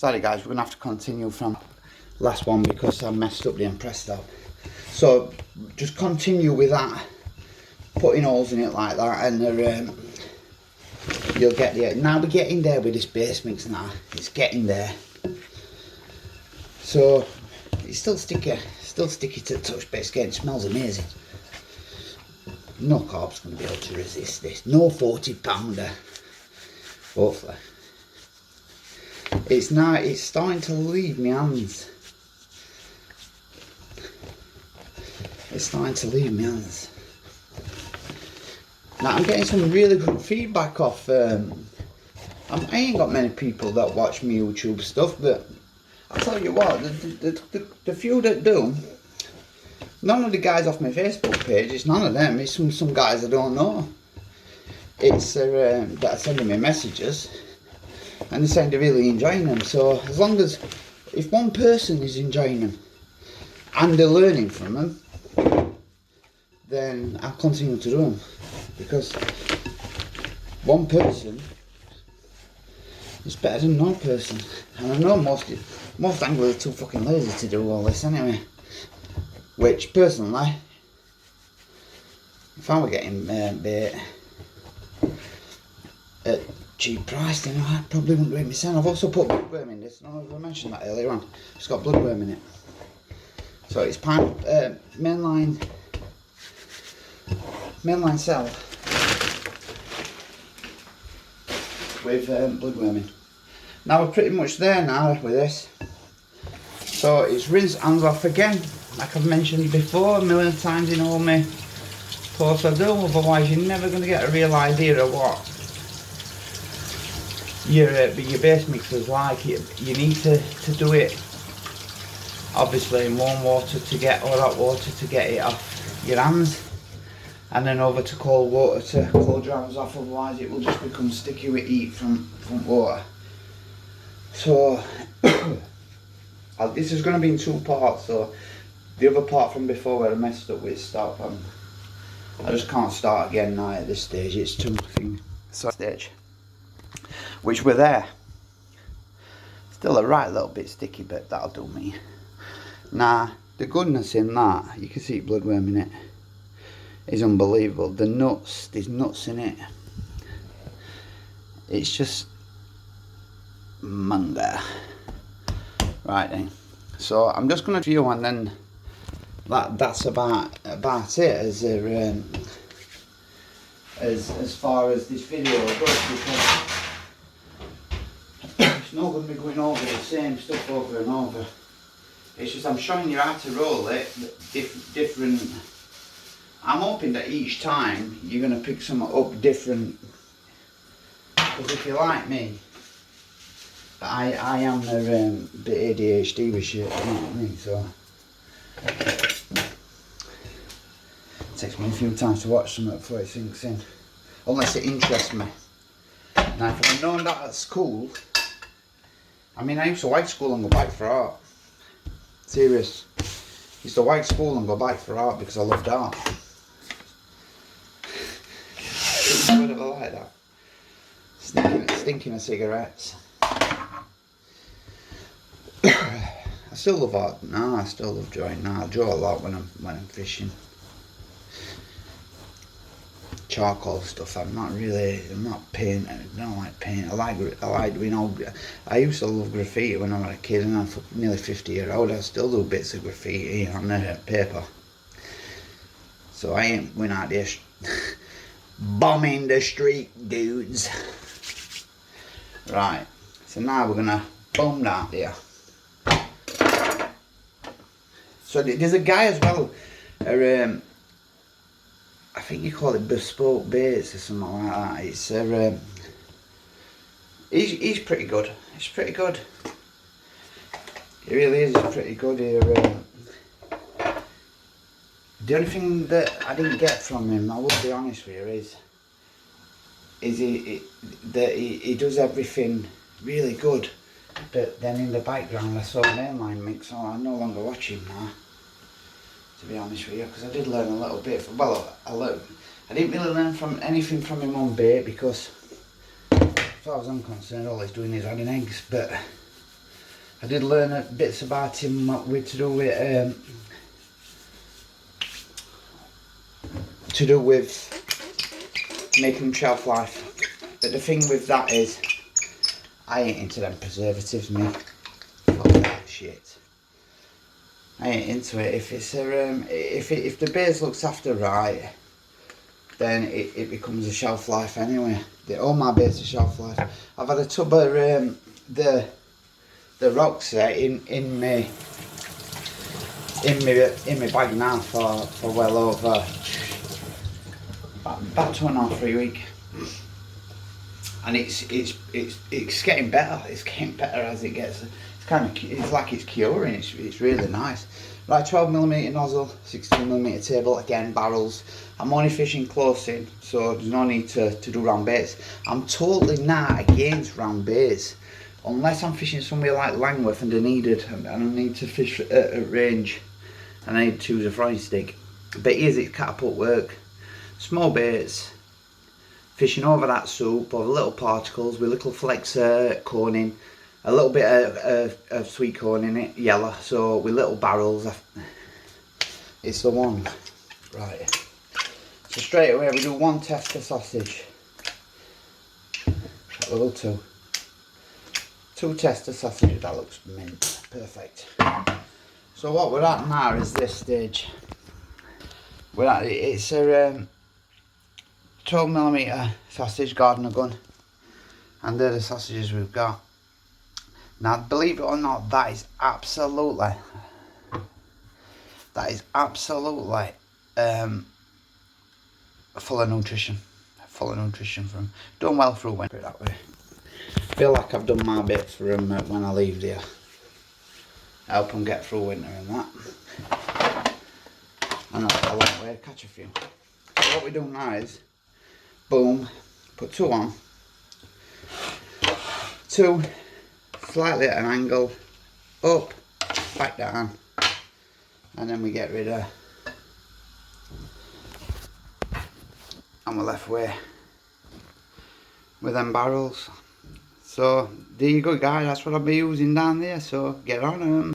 Sorry guys, we're going to have to continue from last one because I messed up the impresto. So just continue with that, putting holes in it like that, and you'll get there. Now we're getting there with this base mix now. It's getting there. So it's still sticky to the touch, but it smells amazing. No carb's going to be able to resist this. No 40 pounder. Hopefully. It's starting to leave my hands. It's starting to leave my hands. Now I'm getting some really good feedback off. I ain't got many people that watch my YouTube stuff, but I'll tell you what, the few that do, none of the guys off my Facebook page, it's none of them, it's some guys I don't know. It's that are sending me messages, and they're saying they're really enjoying them. So as long as, if one person is enjoying them, and they're learning from them, then I'll continue to do them. Because one person is better than no person. And I know most anglers are too fucking lazy to do all this anyway. Which, personally, if I were getting bait at cheap price, then I probably wouldn't do it myself. I've also put bloodworm in this. I don't know if I mentioned that earlier on. It's got bloodworm in it. So it's mainline cell with bloodworm in. Now we're pretty much there now with this. So it's rinse hands off again, like I've mentioned before a million times in all my posts I do. Otherwise you're never going to get a real idea of what your base mix is like. You need to do it obviously in warm water to get, or hot water to get it off your hands, and then over to cold water to cool your hands off, otherwise it will just become sticky with heat from water. So this is going to be in two parts. So the other part from before where I messed up with stop, I just can't start again now at this stage. It's too much stage, which we're there. Still a right little bit sticky, but that'll do me. Now the goodness in that, you can see bloodworm in it, is unbelievable. The nuts, there's nuts in it. It's just manga. Right then. So I'm just gonna view, and then that's about it as far as this video goes, because it's not going to be going over the same stuff over and over. It's just I'm showing you how to roll it different. I'm hoping that each time you're going to pick something up different, because if you're like me, I am a bit ADHD with shit, you know what I mean, so it takes me a few times to watch something before it sinks in, unless it interests me. Now if I'd known that at school, I mean I used to white school and go back for art, serious, used to white school and go back for art because I loved art. I would have like that, stinking of cigarettes. I still love art now. I still love drawing now. I draw a lot when I'm fishing. Charcoal stuff. I'm not painting. I don't like paint. I like you know. I used to love graffiti when I was a kid, and I'm nearly 50-year-old. I still do bits of graffiti on paper. So I ain't went out there bombing the street, dudes. Right. So now we're gonna bomb that there. So there's a guy as well, I think you call it bespoke baits or something like that. It's he's pretty good. He's pretty good. He really is. He's pretty good here. The only thing that I didn't get from him, I will be honest with you, is he does everything really good. But then in the background I saw a mainline mix, so I no longer watch him now, to be honest with you, because I did learn a little bit. Well, I didn't really learn anything from him on bait, because as far as I'm concerned all he's doing is adding eggs, but I did learn bits about him with to do with making them shelf life. But the thing with that is, I ain't into them preservatives, me. Fuck that shit. I ain't into it. If it's if the base looks after right, then it becomes a shelf life anyway. All my base are shelf life. I've had a tub of the rocks in my bag now for well over about 2.5-3 weeks, and it's getting better. It's getting better as it gets. It's like it's curing. It's really nice. Right, 12mm nozzle, 16mm table, again barrels. I'm only fishing close in, so there's no need to do round baits. I'm totally not against round baits, unless I'm fishing somewhere like Langworth and I need to fish at range, and I need to choose a frying stick. But here's it's catapult work. Small baits, fishing over that soup, over little particles with little flecks coning. A little bit of sweet corn in it, yellow, so with little barrels, it's the one. Right, so straight away we do 1 tester sausage, level 2. 2 tester sausages, that looks mint, perfect. So what we're at now is this stage. It's a 12mm sausage, gardener gun, and they're the sausages we've got. Now, believe it or not, that is absolutely full of nutrition. From done well through winter that way. Feel like I've done my bit for them when I leave there. Help them get through winter and that. And that's a long way to catch a few. So what we do now is, boom, put 2 on. 2. Slightly at an angle, up, back down, and then we get rid of, and we're left with them barrels. So there you go guys, that's what I'll be using down there, so get on them.